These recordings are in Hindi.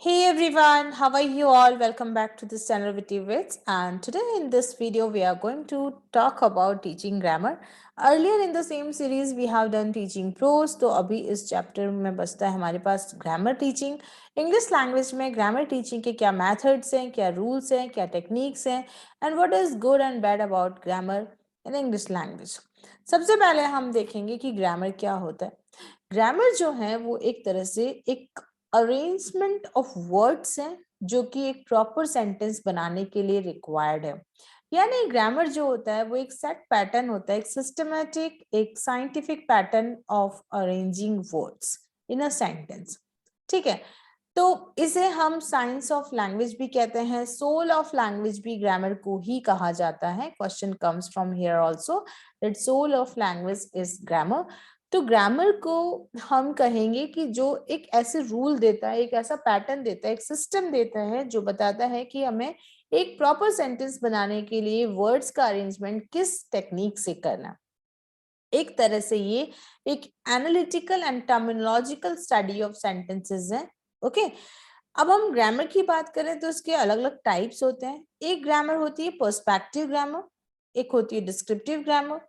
Hey everyone, how are you all? Welcome back to this channel with Wits. And today in this video, we are going to talk about teaching grammar. Earlier in the same series, we have done teaching prose. तो अभी इस चैप्टर में बचता है हमारे पास ग्रामर टीचिंग. इंग्लिश लैंग्वेज में ग्रामर टीचिंग के क्या मेथड्स हैं, क्या रूल्स हैं, क्या टेक्निक्स हैं, and what is good and bad about grammar in English language. सबसे पहले हम देखेंगे कि ग्रामर क्या होता है. ग्रामर जो है वो एक तरह से एक अरेंजमेंट ऑफ वर्ड्स हैं जो कि एक प्रॉपर सेंटेंस बनाने के लिए रिक्वायर्ड है. यानी ग्रामर जो होता है वो एक सेट पैटर्न होता है, एक सिस्टमैटिक, एक scientific pattern of arranging words in a sentence. ठीक है, तो इसे हम साइंस ऑफ लैंग्वेज भी कहते हैं, सोल ऑफ लैंग्वेज भी ग्रामर को ही कहा जाता है. Question comes from here also that soul of language is grammar. तो ग्रामर को हम कहेंगे कि जो एक ऐसे रूल देता है, एक ऐसा पैटर्न देता है, एक सिस्टम देता है जो बताता है कि हमें एक प्रॉपर सेंटेंस बनाने के लिए वर्ड्स का अरेंजमेंट किस टेक्निक से करना. एक तरह से ये एक analytical and terminological study of sentences है. ओके, अब हम ग्रामर की बात करें तो इसके अलग अलग टाइप्स होते हैं. एक ग्रामर होती है पर्सपेक्टिव ग्रामर, एक होती है descriptive grammar,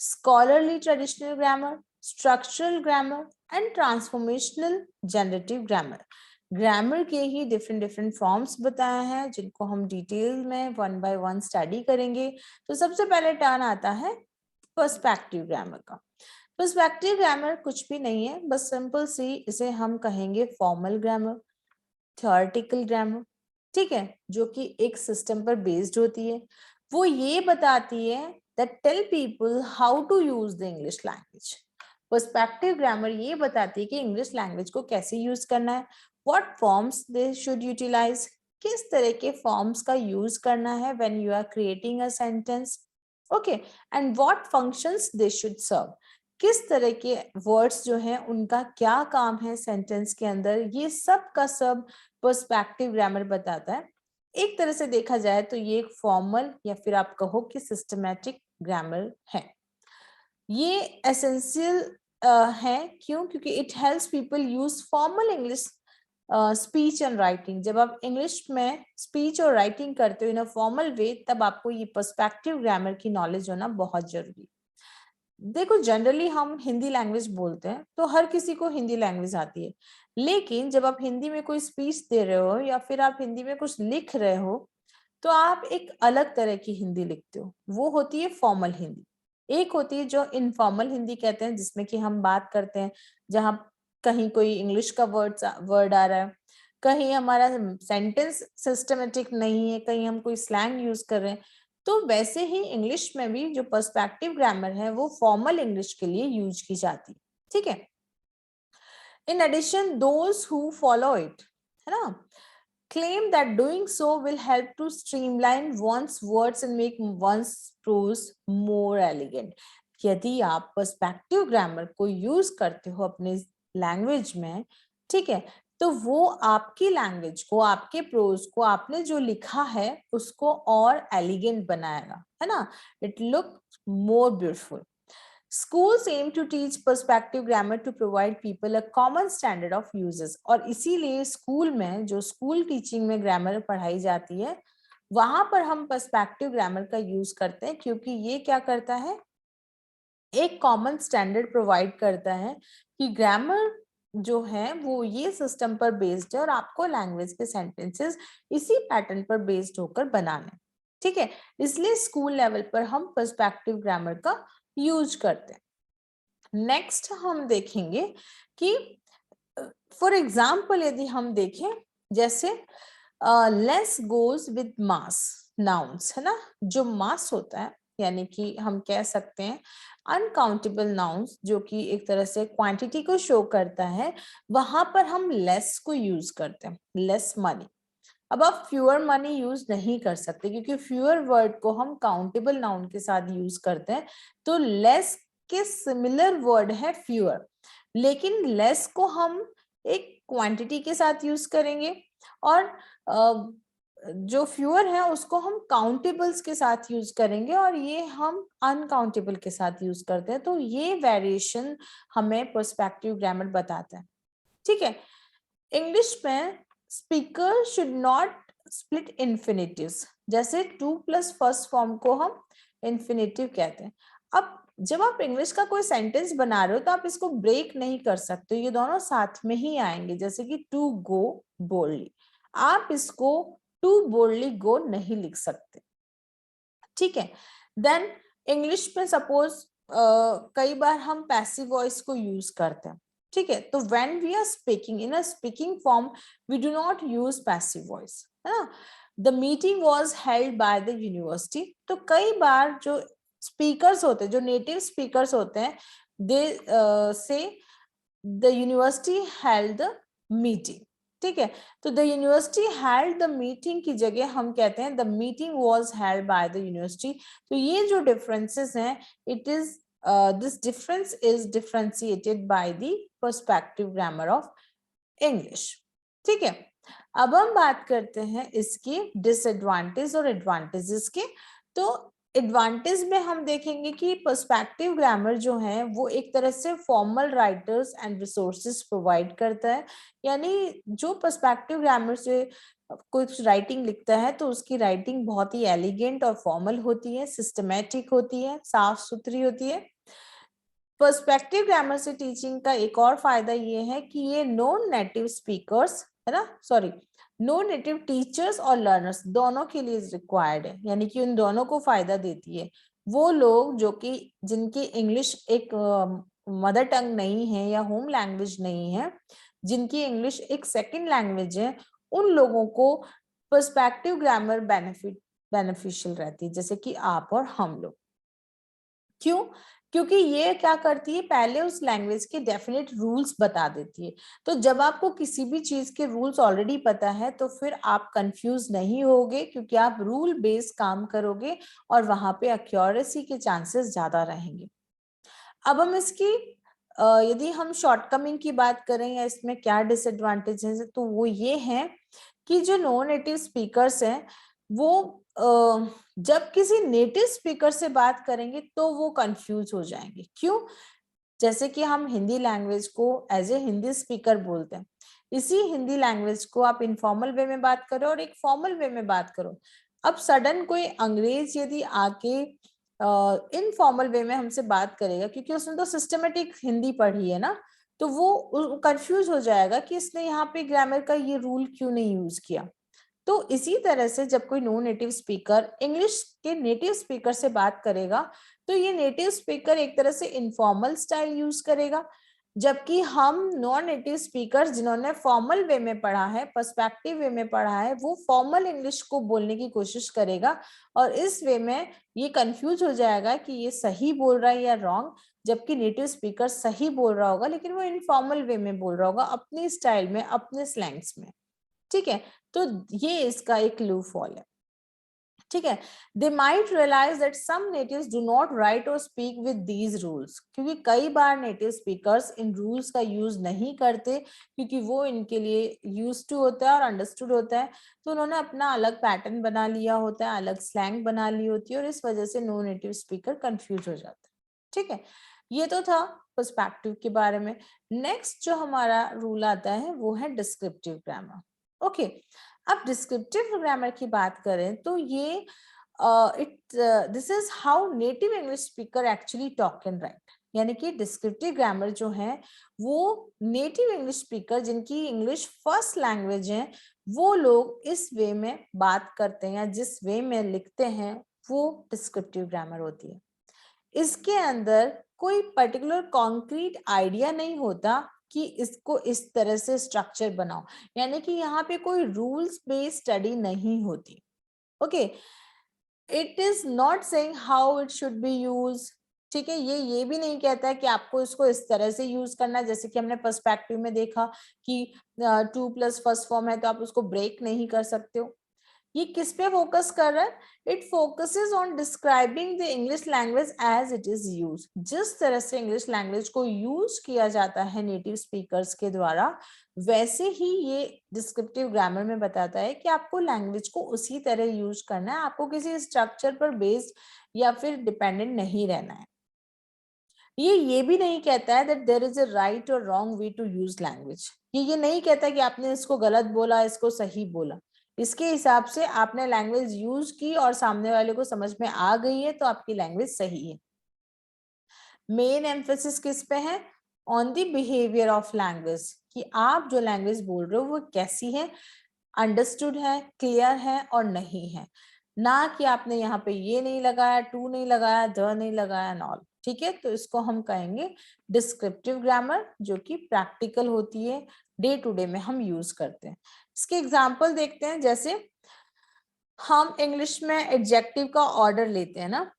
scholarly traditional grammar, structural grammar and transformational generative grammar. Grammar के ही डिफरेंट डिफरेंट फॉर्म्स बताए हैं जिनको हम डिटेल में वन बाय वन स्टडी करेंगे. तो सबसे पहले टर्न आता है पर्सपेक्टिव ग्रामर का. पर्सपेक्टिव ग्रामर कुछ भी नहीं है, बस सिंपल सी इसे हम कहेंगे फॉर्मल ग्रामर, थ्योरेटिकल ग्रामर. ठीक है, जो कि एक सिस्टम पर बेस्ड होती है. वो ये बताती है that tell people how to use the English language. Perspective grammar ये बताती है कि इंग्लिश लैंग्वेज को कैसे यूज करना है, what forms they should utilise, किस तरह के फॉर्म्स का यूज करना है when you are creating a sentence. Okay, and what functions they should serve, किस तरह के वर्ड्स जो हैं उनका क्या काम है सेंटेंस के अंदर. ये सब का सब पर्सपेक्टिव ग्रामर बताता है. एक तरह से देखा जाए तो ये एक फॉर्मल या फिर आप कहो कि सिस्टमैटिक ग्रामर है. ये एसेंशियल है. क्यों? क्योंकि it helps people use formal English speech and writing. जब आप इंग्लिश में स्पीच और राइटिंग करते हो इन अ फॉर्मल वे, तब आपको ये पर्सपेक्टिव ग्रामर की नॉलेज होना बहुत जरूरी है. देखो, जनरली हम हिंदी लैंग्वेज बोलते हैं तो हर किसी को हिंदी लैंग्वेज आती है, लेकिन जब आप हिंदी में कोई स्पीच दे रहे हो या फिर आप हिंदी में कुछ लिख रहे हो तो आप एक अलग तरह की हिंदी लिखते हो. वो होती है फॉर्मल हिंदी. एक होती है जो इनफॉर्मल हिंदी कहते हैं, जिसमें कि हम बात करते हैं जहां कहीं कोई इंग्लिश का वर्ड आ रहा है, कहीं हमारा सेंटेंस सिस्टमेटिक नहीं है, कहीं हम कोई स्लैंग यूज कर रहे हैं. तो वैसे ही इंग्लिश में भी जो पर्सपेक्टिव ग्रामर है वो फॉर्मल इंग्लिश के लिए यूज की जाती है. ठीक है. In addition those who follow it, है ना, claim that doing so will help to streamline one's words and make one's prose more elegant. यदि आप पर्सपेक्टिव ग्रामर को यूज करते हो अपने लैंग्वेज में, ठीक है, तो वो आपकी लैंग्वेज को, आपके प्रोज को, आपने जो लिखा है उसको और एलिगेंट बनाएगा, है ना. It look more beautiful. Schools aim to teach perspective grammar to provide people a common standard of uses. और इसीलिए स्कूल में जो स्कूल टीचिंग में ग्रामर पढ़ाई जाती है वहां पर हम पर्सपेक्टिव ग्रामर का यूज करते हैं, क्योंकि ये क्या करता है, एक कॉमन स्टैंडर्ड प्रोवाइड करता है कि ग्रामर जो है वो ये सिस्टम पर बेस्ड है और आपको लैंग्वेज के सेंटेंसेस इसी पैटर्न पर बेस्ड होकर बनाने. ठीक है, इसलिए स्कूल लेवल पर हम पर्सपेक्टिव ग्रामर का यूज करते हैं. नेक्स्ट हम देखेंगे कि फॉर एग्जाम्पल यदि हम देखें, जैसे less goes with mass nouns, है ना. जो मास होता है यानी कि हम कह सकते हैं अनकाउंटेबल नाउन्स, जो कि एक तरह से क्वांटिटी को शो करता है, वहां पर हम लेस को यूज करते हैं, लेस मनी. अब आप फ्यूअर मनी यूज नहीं कर सकते क्योंकि फ्यूअर वर्ड को हम काउंटेबल नाउन के साथ यूज करते हैं. तो लेस के सिमिलर वर्ड है फ्यूअर, लेकिन लेस को हम एक क्वांटिटी के साथ यूज करेंगे और जो फ्यूअर है उसको हम काउंटेबल्स के साथ यूज करेंगे और ये हम अनकाउंटेबल के साथ यूज करते हैं. तो ये वेरिएशन हमें पर्सपेक्टिव ग्रामर बताता है. ठीक है. इंग्लिश में speaker should not split infinitives, जैसे टू प्लस फर्स्ट फॉर्म को हम इन्फिनेटिव कहते हैं। अब जब आप इंग्लिश का कोई सेंटेंस बना रहे हो तो आप इसको ब्रेक नहीं कर सकते, ये दोनों साथ में ही आएंगे। जैसे कि टू गो बोल्डली, आप इसको टू बोल्डली गो नहीं लिख सकते, ठीक है। देन इंग्लिश में सपोज कई बार हम पैसिव वॉइस को यूज करते हैं, ठीक है। तो when we are speaking in a speaking form we do not use passive voice, है ना। The meeting was held by the university, तो कई बार जो स्पीकर्स होते हैं, जो नेटिव स्पीकर्स होते हैं, दे से the university held the meeting, ठीक है। तो the university held the meeting की जगह हम कहते हैं the meeting was held by the university. तो ये जो डिफरेंसेस हैं, it is this difference is differentiated by the perspective grammar of English, ठीक है। अब हम बात करते हैं इसकी डिसएडवांटेज और एडवांटेजेस के। तो एडवांटेज में हम देखेंगे कि पर्सपेक्टिव ग्रामर जो है वो एक तरह से formal writers and resources provide करता है। यानी जो पर्सपेक्टिव ग्रामर से कुछ राइटिंग लिखता है तो उसकी राइटिंग बहुत ही एलिगेंट और फॉर्मल होती है, सिस्टमैटिक होती है, साफ सुथरी होती है। पर्सपेक्टिव ग्रामर से टीचिंग का एक और फायदा ये है कि ये नॉन नेटिव स्पीकर्स, है ना, सॉरी, नॉन नेटिव टीचर्स और लर्नर्स दोनों के लिए रिक्वायर्ड है, यानी कि उन दोनों को फायदा देती है। वो लोग जो कि जिनकी इंग्लिश एक मदर टंग नहीं है या होम लैंग्वेज नहीं है, जिनकी इंग्लिश एक सेकंड लैंग्वेज है, उन लोगों को पर्सपेक्टिव ग्रामर बेनिफिशियल रहती है, जैसे कि आप और हम लोग। क्यों? क्योंकि ये क्या करती है, पहले उस लैंग्वेज के डेफिनेट रूल्स बता देती है। तो जब आपको किसी भी चीज के रूल्स ऑलरेडी पता है तो फिर आप कंफ्यूज नहीं होगे, क्योंकि आप रूल बेस्ड काम करोगे और वहां पे एक्यूरेसी के चांसेस ज्यादा रहेंगे। अब हम इसकी यदि हम शॉर्टकमिंग की बात करें या इसमें क्या डिसएडवांटेज है, तो वो ये है कि जो नॉन नेटिव स्पीकर्स हैं वो जब किसी नेटिव स्पीकर से बात करेंगे तो वो कंफ्यूज हो जाएंगे। क्यों? जैसे कि हम हिंदी लैंग्वेज को एज ए हिंदी स्पीकर बोलते हैं, इसी हिंदी लैंग्वेज को आप इनफॉर्मल वे में बात करो और एक फॉर्मल वे में बात करो। अब सडन कोई अंग्रेज यदि आके इनफॉर्मल वे में हमसे बात करेगा, क्योंकि उसने तो सिस्टमेटिक हिंदी पढ़ी है ना, तो वो कंफ्यूज हो जाएगा कि इसने यहाँ पे ग्रामर का ये रूल क्यों नहीं यूज किया। तो इसी तरह से जब कोई नॉन नेटिव स्पीकर इंग्लिश के नेटिव स्पीकर से बात करेगा तो ये नेटिव स्पीकर एक तरह से इनफॉर्मल स्टाइल यूज करेगा, जबकि हम नॉन नेटिव स्पीकर जिन्होंने फॉर्मल वे में पढ़ा है, पर्सपेक्टिव वे में पढ़ा है, वो फॉर्मल इंग्लिश को बोलने की कोशिश करेगा और इस वे में ये कंफ्यूज हो जाएगा कि ये सही बोल रहा है या रॉन्ग, जबकि नेटिव स्पीकर सही बोल रहा होगा लेकिन वो इनफॉर्मल वे में बोल रहा होगा, अपनी स्टाइल में, अपने स्लैंग्स में, ठीक है। तो ये इसका एक लूप फॉल है, ठीक है। They might realise that some natives do not write और स्पीक विद दीज रूल्स, क्योंकि कई बार नेटिव स्पीकर्स इन रूल्स का यूज नहीं करते क्योंकि वो इनके लिए यूज टू होता है और अंडरस्टूड होता है, तो उन्होंने अपना अलग पैटर्न बना लिया होता है, अलग स्लैंग बना ली होती है और इस वजह से नो नेटिव स्पीकर कंफ्यूज हो जाता है, ठीक है। ये तो था पर्सपेक्टिव के बारे में। नेक्स्ट जो हमारा रूल आता है वो है डिस्क्रिप्टिव ग्रामर। ओके, अब डिस्क्रिप्टिव ग्रामर की बात करें तो ये this is how native English speaker actually talk and right, यानी कि डिस्क्रिप्टिव ग्रामर जो है वो नेटिव इंग्लिश स्पीकर जिनकी इंग्लिश फर्स्ट लैंग्वेज है वो लोग इस वे में बात करते हैं या जिस वे में लिखते हैं वो डिस्क्रिप्टिव ग्रामर होती है। इसके अंदर कोई पर्टिकुलर कॉन्क्रीट आइडिया नहीं होता कि इसको इस तरह से स्ट्रक्चर बनाओ, यानी कि यहाँ पे कोई रूल्स बेस्ड स्टडी नहीं होती। Okay, it is not saying how it should be use, ठीक है। ये भी नहीं कहता है कि आपको इसको इस तरह से यूज करना है, जैसे कि हमने पर्सपेक्टिव में देखा कि टू प्लस फर्स्ट फॉर्म है तो आप उसको ब्रेक नहीं कर सकते हो। ये किस पे फोकस कर रहा है? It focuses on describing the English language as it is use, जिस तरह से इंग्लिश लैंग्वेज को यूज किया जाता है नेटिव स्पीकर्स के द्वारा, वैसे ही ये डिस्क्रिप्टिव ग्रामर में बताता है कि आपको लैंग्वेज को उसी तरह यूज करना है, आपको किसी स्ट्रक्चर पर बेस्ड या फिर डिपेंडेंट नहीं रहना है। ये भी नहीं कहता है that there is a right और wrong way to use language. ये नहीं कहता कि आपने इसको गलत बोला, इसको सही बोला। इसके हिसाब से आपने लैंग्वेज यूज की और सामने वाले को समझ में आ गई है तो आपकी लैंग्वेज सही है। मेन एम्फेसिस किस पे है? On the behaviour of language, कि आप जो लैंग्वेज बोल रहे हो वो कैसी है, अंडरस्टूड है, क्लियर है और नहीं है। ना कि आपने यहाँ पे ये नहीं लगाया, टू नहीं लगाया, द नहीं लगाया, नॉल। ठीक है, तो इसको हम कहेंगे डिस्क्रिप्टिव ग्रामर, जो कि प्रैक्टिकल होती है, डे टू डे में हम यूज करते हैं। इसके एग्जाम्पल देखते हैं। जैसे हम इंग्लिश में एडजेक्टिव का ऑर्डर लेते हैं ना,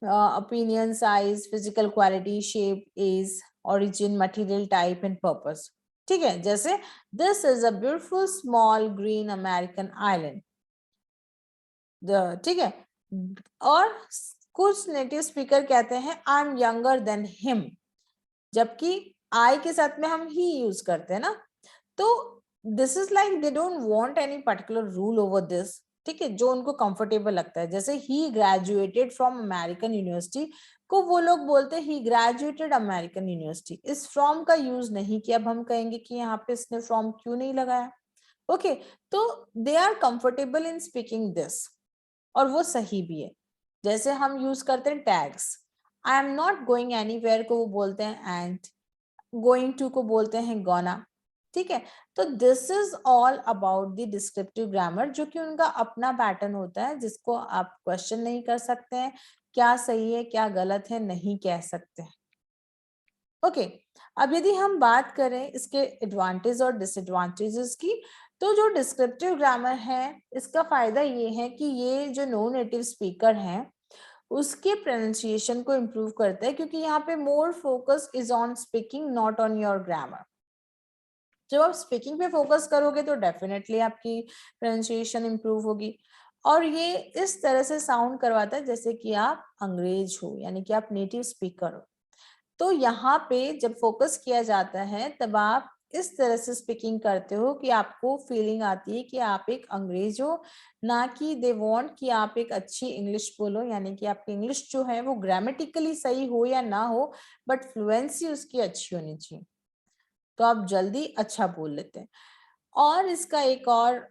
opinion, size, physical quality, shape, age, origin, material type and purpose। ठीक है, जैसे this is a beautiful small green American island। ठीक है, और कुछ नेटिव स्पीकर कहते हैं I am younger than him, जबकि आई के साथ में हम ही यूज करते हैं ना। तो this is like they don't want any particular rule over this. ठीक है, जो उनको कंफर्टेबल लगता है। जैसे ही ग्रेजुएटेड फ्रॉम अमेरिकन यूनिवर्सिटी को वो लोग बोलते हैं ही ग्रेजुएटेड अमेरिकन यूनिवर्सिटी। इस फ्रॉम का यूज नहीं किया। अब हम कहेंगे कि यहाँ पे इसने फ्रॉम क्यों नहीं लगाया। ओके, तो they are comfortable in speaking this, और वो सही भी है। जैसे हम यूज करते हैं tags, I am not going anywhere को वो बोलते हैं एंड, गोइंग टू को बोलते हैं गोना। ठीक है, तो this is all about the descriptive grammar, जो कि उनका अपना पैटर्न होता है, जिसको आप क्वेश्चन नहीं कर सकते हैं। क्या सही है क्या गलत है नहीं कह सकते हैं। ओके, अब यदि हम बात करें इसके एडवांटेज और डिसएडवांटेजेस की, तो जो डिस्क्रिप्टिव ग्रामर है इसका फायदा ये है कि ये जो नो नेटिव स्पीकर हैं उसके प्रोनाउंसिएशन को इम्प्रूव करता है, क्योंकि यहाँ पे more focus is on speaking not on your grammar. जब आप स्पीकिंग पे फोकस करोगे तो डेफिनेटली आपकी प्रोनाउंसिएशन इम्प्रूव होगी। और ये इस तरह से साउंड करवाता है जैसे कि आप अंग्रेज हो, यानी कि आप नेटिव स्पीकर हो। तो यहाँ पे जब फोकस किया जाता है तब आप इस तरह से स्पीकिंग करते हो कि आपको फीलिंग आती है कि आप एक अंग्रेज हो, ना कि दे वांट कि आप एक अच्छी इंग्लिश बोलो, यानी कि आपकी इंग्लिश जो है वो ग्रामेटिकली सही हो या ना हो, बट फ्लुएंसी उसकी अच्छी होनी चाहिए, तो आप जल्दी अच्छा बोल लेते हैं। और इसका एक और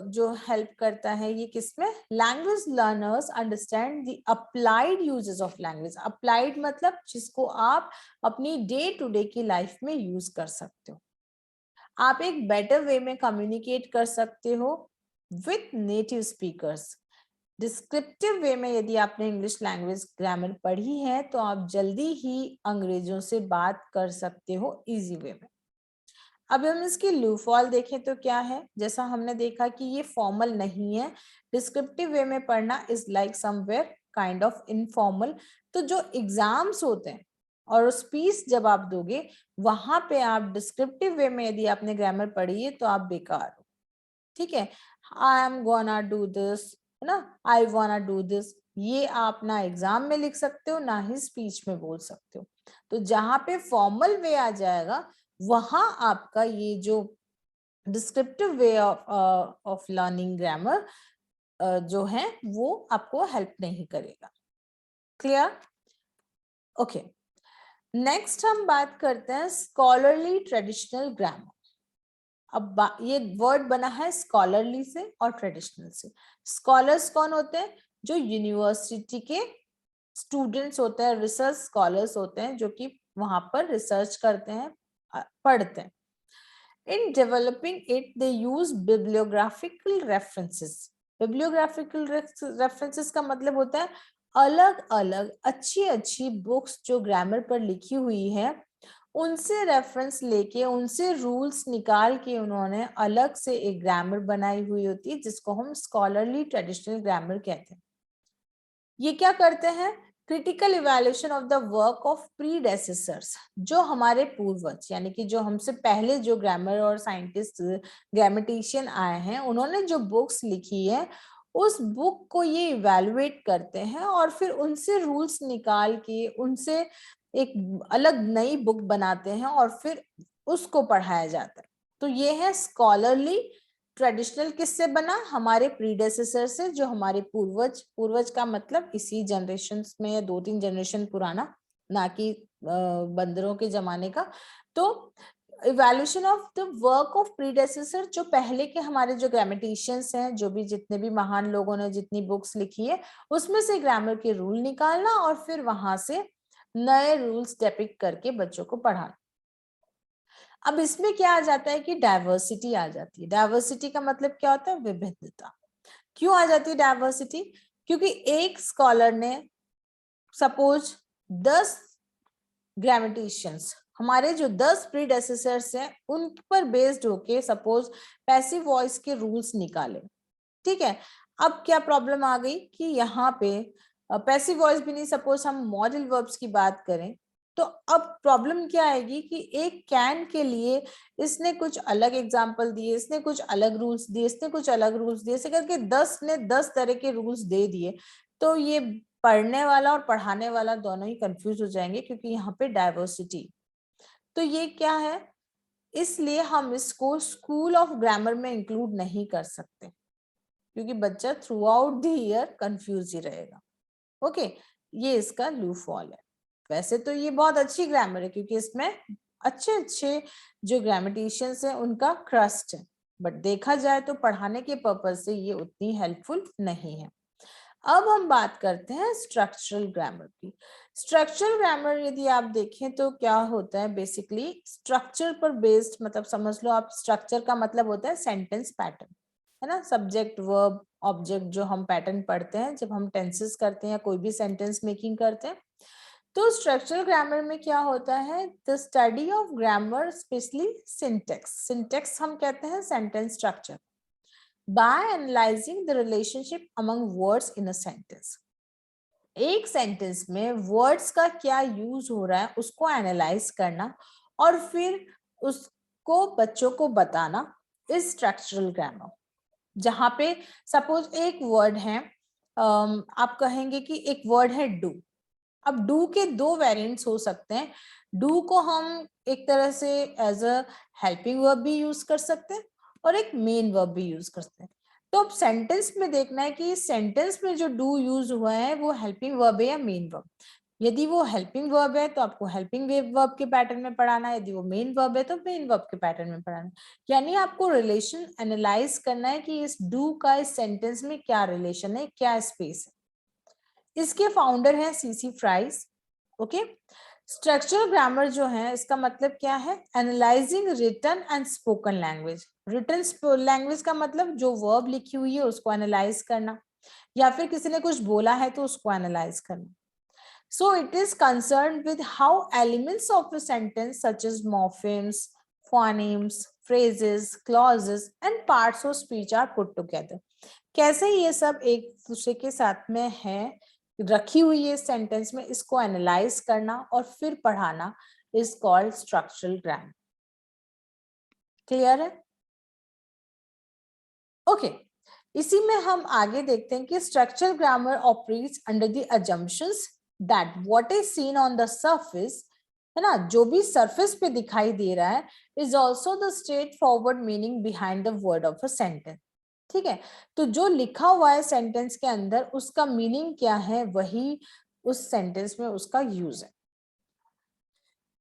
जो हेल्प करता है ये किसमें, language learners understand the applied uses of language. Applied मतलब जिसको आप अपनी डे टू डे की लाइफ में यूज कर सकते हो। आप एक बेटर वे में कम्युनिकेट कर सकते हो विथ नेटिव स्पीकर्स। डिस्क्रिप्टिव वे में यदि आपने इंग्लिश लैंग्वेज ग्रामर पढ़ी है तो आप जल्दी ही अंग्रेजों से बात कर सकते हो इजी वे में। अब हम इसकी लूफॉल देखें तो क्या है, जैसा हमने देखा कि ये फॉर्मल नहीं है। डिस्क्रिप्टिव वे में पढ़ना is like somewhere kind of informal. तो जो एग्जाम्स होते हैं और स्पीच जब आप दोगे वहां पे आप डिस्क्रिप्टिव वे में यदि आपने ग्रामर पढ़ी है तो आप बेकार हो। ठीक है, I am gonna do this, है ना, आई वाना डू दिस, ये आप ना एग्जाम में लिख सकते हो ना ही स्पीच में बोल सकते हो। तो जहां पे फॉर्मल वे आ जाएगा वहां आपका ये जो descriptive way of learning grammar जो है वो आपको हेल्प नहीं करेगा। क्लियर? ओके, नेक्स्ट हम बात करते हैं स्कॉलरली ट्रेडिशनल ग्रामर। अब ये वर्ड बना है स्कॉलरली से और ट्रेडिशनल से। स्कॉलर्स कौन होते हैं? जो यूनिवर्सिटी के स्टूडेंट्स होते हैं, रिसर्च स्कॉलर्स होते हैं, जो कि वहां पर रिसर्च करते हैं, पढ़ते हैं। In developing it, they use bibliographical references. Bibliographical references का मतलब होता है अलग अलग अच्छी अच्छी बुक्स जो ग्रामर पर लिखी हुई है उनसे रेफरेंस लेके उनसे रूल्स निकाल के उन्होंने अलग से एक ग्रामर बनाई हुई होती है, जिसको हम स्कॉलरली ट्रेडिशनल ग्रामर कहते हैं। ये क्या करते हैं? Critical evaluation of the work of predecessors. जो हमारे पूर्वज यानी कि जो हमसे पहले जो ग्रामर और साइंटिस्ट ग्रामेटिशियन आए हैं उन्होंने जो बुक्स लिखी है उस बुक को ये इवैल्यूएट करते हैं और फिर उनसे रूल्स निकाल के उनसे एक अलग नई बुक बनाते हैं और फिर उसको पढ़ाया जाता है। तो ये है स्कॉलरली। ट्रेडिशनल किससे बना? हमारे प्रीडेसेसर से, जो हमारे पूर्वज, पूर्वज का मतलब इसी जनरेशन में या 2-3 जनरेशन पुराना, ना कि बंदरों के जमाने का। तो evaluation of the work of predecessor, जो पहले के हमारे जो ग्रामेटिशियंस हैं, जो भी जितने भी महान लोगों ने जितनी बुक्स लिखी है, उसमें से ग्रामर के रूल निकालना और फिर वहां से नए रूल्स डेपिक्ट करके बच्चों को पढ़ाना। अब इसमें क्या आ जाता है कि डाइवर्सिटी आ जाती है। डाइवर्सिटी का मतलब क्या होता है? विभिन्नता। क्यों आ जाती है डाइवर्सिटी? क्योंकि एक स्कॉलर ने सपोज 10 ग्रामेटिशियंस, हमारे जो 10 प्रीडेसेसर्स हैं उन पर बेस्ड होके सपोज पैसिव वॉइस के रूल्स निकाले, ठीक है। अब क्या प्रॉब्लम आ गई कि यहाँ पे पैसिव वॉइस भी नहीं, सपोज हम मॉडल वर्ब्स की बात करें, तो अब प्रॉब्लम क्या आएगी कि एक कैन के लिए इसने कुछ अलग एग्जांपल दिए, इसने कुछ अलग रूल्स दिए, इसने कुछ अलग रूल्स दिए, ऐसे करके 10 ने 10 तरह के रूल्स दे दिए। तो ये पढ़ने वाला और पढ़ाने वाला दोनों ही कंफ्यूज हो जाएंगे, क्योंकि यहाँ पे डाइवर्सिटी। तो ये क्या है, इसलिए हम इसको स्कूल ऑफ ग्रामर में इंक्लूड नहीं कर सकते, क्योंकि बच्चा throughout the year confuse ही रहेगा। ओके, ये इसका लूफॉल है। वैसे तो ये बहुत अच्छी ग्रामर है, क्योंकि इसमें अच्छे अच्छे जो ग्रामेटिशियंस हैं उनका क्रस्ट है, बट देखा जाए तो पढ़ाने के पर्पज से ये उतनी हेल्पफुल नहीं है। अब हम बात करते हैं स्ट्रक्चरल ग्रामर की। स्ट्रक्चरल ग्रामर यदि आप देखें तो क्या होता है, बेसिकली स्ट्रक्चर पर बेस्ड, मतलब समझ लो आप, स्ट्रक्चर का मतलब होता है सेंटेंस पैटर्न, है ना। सब्जेक्ट वर्ब ऑब्जेक्ट जो हम पैटर्न पढ़ते हैं जब हम टेंसेस करते हैं या कोई भी सेंटेंस मेकिंग करते हैं। तो स्ट्रक्चरल ग्रामर में क्या होता है, the study of grammar, especially syntax. Syntax हम कहते हैं sentence structure, by analyzing the relationship among words in a sentence। एक सेंटेंस में वर्ड्स का क्या यूज हो रहा है उसको एनालाइज करना और फिर उसको बच्चों को बताना इज स्ट्रक्चरल ग्रामर। जहां पे सपोज एक वर्ड है, आप कहेंगे कि एक वर्ड है डू। अब डू के दो वेरिएंट्स हो सकते हैं। डू को हम एक तरह से एज अ हेल्पिंग वर्ब भी यूज कर सकते हैं और एक मेन वर्ब भी यूज कर सकते हैं। तो अब सेंटेंस में देखना है कि सेंटेंस में जो डू यूज हुआ है वो हेल्पिंग वर्ब है या मेन वर्ब। यदि वो हेल्पिंग वर्ब है तो आपको हेल्पिंग वर्ब के पैटर्न में पढ़ाना है, यदि वो मेन वर्ब है तो मेन वर्ब के पैटर्न में पढ़ाना है। यानी आपको रिलेशन एनालाइज करना है कि इस डू का इस सेंटेंस में क्या रिलेशन है, क्या स्पेस है। इसके फाउंडर हैं C C Fries. Okay, structural grammar जो है इसका मतलब क्या है, analysing written and spoken language. Written language का मतलब जो वर्ब लिखी हुई है उसको एनालाइज करना, या फिर किसी ने कुछ बोला है तो उसको एनालाइज करना। So it is concerned with how elements of a sentence such as morphemes, phonemes, phrases, clauses and parts of speech are put together। कैसे ये सब एक दूसरे के साथ में है, रखी हुई है सेंटेंस में, इसको एनालाइज करना और फिर पढ़ाना is called structural grammar. Clear है? ओके, इसी में हम आगे देखते हैं कि structural grammar operates under the assumptions that what is seen on the surface, है ना, जो भी सरफेस पे दिखाई दे रहा है is also the straight forward meaning behind the word of a sentence. ठीक है, तो जो लिखा हुआ है सेंटेंस के अंदर उसका मीनिंग क्या है वही उस सेंटेंस में उसका यूज है।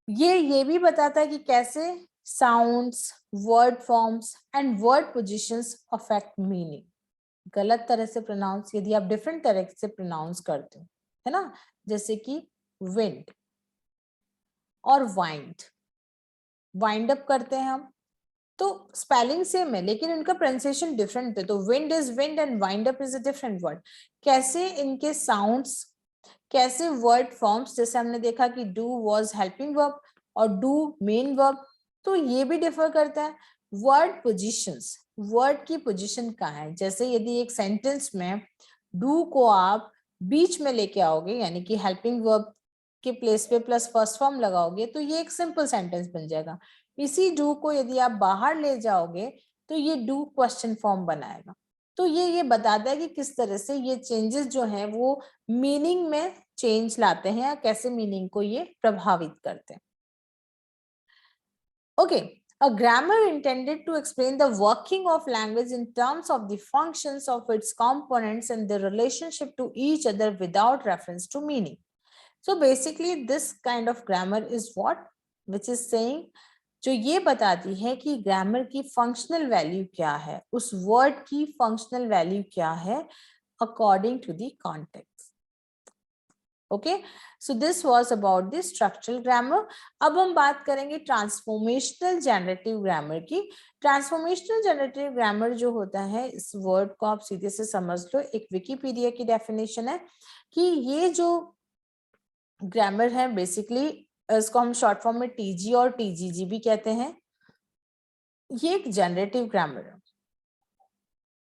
ये भी बताता है कि कैसे sounds, word forms and word positions affect meaning. गलत तरह से प्रोनाउंस यदि आप डिफरेंट तरह से प्रोनाउंस करते हो, है ना, जैसे कि विंड और वाइंड, वाइंड अप करते हैं हम, तो स्पेलिंग सेम है लेकिन इनका प्रोनाउंसिएशन डिफरेंट है। तो wind is wind and wind up is a different word. कैसे इनके साउंड्स, कैसे वर्ड फॉर्म्स, जैसे हमने देखा कि डू वाज हेल्पिंग वर्ब और डू मेन वर्ब, तो ये भी डिफर करता है। वर्ड पोजीशंस, वर्ड की पोजीशन कहाँ है, जैसे यदि एक सेंटेंस में डू को आप बीच में लेके आओगे यानी कि हेल्पिंग वर्ब के प्लेस पे प्लस फर्स्ट फॉर्म लगाओगे तो ये एक सिंपल सेंटेंस बन जाएगा। इसी डू को यदि आप बाहर ले जाओगे तो ये डू क्वेश्चन फॉर्म बनाएगा। तो ये बताता है कि किस तरह से ये चेंजेस जो हैं वो मीनिंग में चेंज लाते हैं या कैसे मीनिंग को ये प्रभावित करते हैं। Okay, a grammar intended to explain the working of language in terms of the functions of its components and their relationship to each other without reference to meaning। So basically this kind of grammar is what which is saying, जो ये बताती है कि ग्रामर की फंक्शनल वैल्यू क्या है, उस वर्ड की फंक्शनल वैल्यू क्या है according to the context. Okay, so this was about the structural grammar. अब हम बात करेंगे ट्रांसफॉर्मेशनल जनरेटिव ग्रामर की. ट्रांसफॉर्मेशनल जनरेटिव ग्रामर जो होता है, इस वर्ड को आप सीधे से समझ लो, एक विकिपीडिया की डेफिनेशन है कि ये जो ग्रामर है बेसिकली इसको हम शॉर्ट फॉर्म में टीजी और टीजीजी भी कहते हैं. ये एक जनरेटिव ग्रामर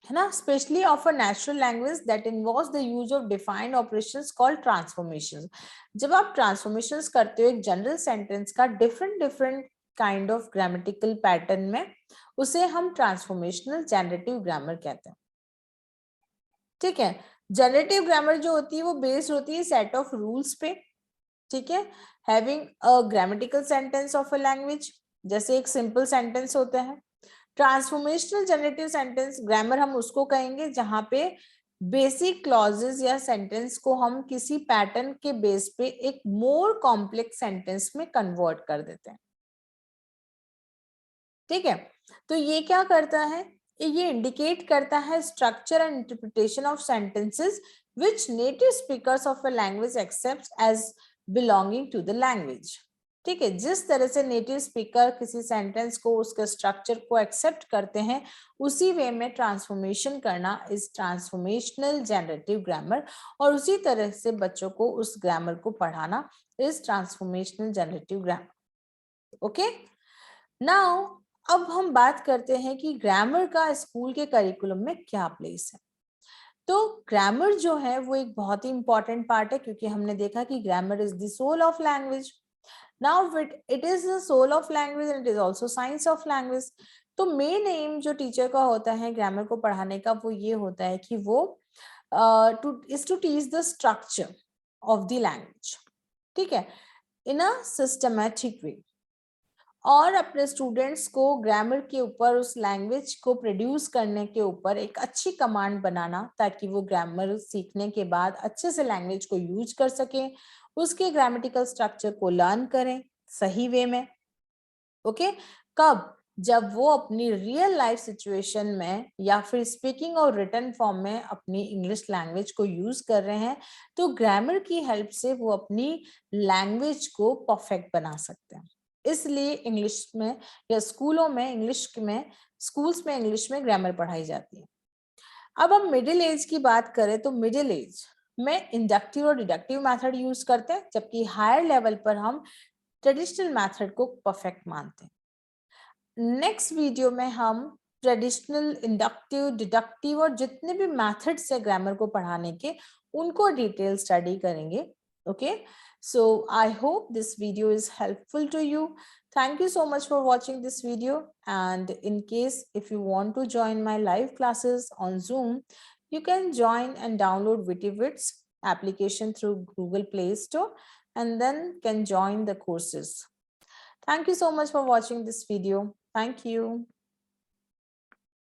है ना, specially of a natural language that involves the use of defined operations called transformations. जब आप ट्रांसफॉर्मेशंस करते हो एक जनरल सेंटेंस का different different kind of grammatical pattern में, उसे हम ट्रांसफॉर्मेशनल जनरेटिव ग्रामर कहते हैं. ठीक है, जनरेटिव ग्रामर जो होती है वो बेस्ड होती है सेट ऑफ रूल्स पे. ठीक है, having a grammatical sentence of a language, जैसे एक सिंपल सेंटेंस होता है. ट्रांसफॉर्मेशनल जनरेटिव सेंटेंस ग्रामर हम उसको कहेंगे जहां पे बेसिक क्लॉजेस या सेंटेंस को हम किसी पैटर्न के बेस पे एक मोर कॉम्प्लेक्स सेंटेंस में कन्वर्ट कर देते हैं. ठीक है, तो ये क्या करता है, ये इंडिकेट करता है structure and interpretation of sentences which native speakers of a language accepts as belonging to the language. ठीक है, जिस तरह से नेटिव स्पीकर किसी सेंटेंस को उसके स्ट्रक्चर को एक्सेप्ट करते हैं, उसी वे में ट्रांसफॉर्मेशन करना इज ट्रांसफॉर्मेशनल जनरेटिव ग्रामर, और उसी तरह से बच्चों को उस ग्रामर को पढ़ाना is transformational generative grammar. Okay, now अब हम बात करते हैं कि ग्रामर का स्कूल के करिकुलम में क्या प्लेस है. तो ग्रामर जो है वो एक बहुत ही इंपॉर्टेंट पार्ट है, क्योंकि हमने देखा कि grammar is the soul of language. Now it is the soul of language and it is also science of language. तो मेन एम जो टीचर का होता है ग्रामर को पढ़ाने का, वो ये होता है कि वो to teach the structure of the language. ठीक है, इन अ सिस्टमैटिक वे, और अपने स्टूडेंट्स को ग्रामर के ऊपर, उस लैंग्वेज को प्रोड्यूस करने के ऊपर एक अच्छी कमांड बनाना, ताकि वो ग्रामर सीखने के बाद अच्छे से लैंग्वेज को यूज कर सके, उसके ग्रामेटिकल स्ट्रक्चर को लर्न करें सही वे में. ओके, कब, जब वो अपनी रियल लाइफ सिचुएशन में या फिर स्पीकिंग और रिटन फॉर्म में अपनी इंग्लिश लैंग्वेज को यूज कर रहे हैं, तो ग्रामर की हेल्प से वो अपनी लैंग्वेज को परफेक्ट बना सकते हैं. इसलिए इंग्लिश में या स्कूलों में स्कूल्स में इंग्लिश में ग्रामर पढ़ाई जाती है. अब हम मिडिल एज की बात करें तो मिडिल एज में इंडक्टिव और डिडक्टिव मेथड यूज करते हैं, जबकि हायर लेवल पर हम ट्रेडिशनल मेथड को परफेक्ट मानते हैं. नेक्स्ट वीडियो में हम ट्रेडिशनल, इंडक्टिव, डिडक्टिव और जितने भी मेथड्स है ग्रामर को पढ़ाने के, उनको डिटेल स्टडी करेंगे. Okay, so I hope this video is helpful to you. Thank you so much for watching this video, and in case if you want to join my live classes on Zoom, you can join and download VitiWits application through Google Play Store, and then can join the courses. Thank you so much for watching this video. Thank you.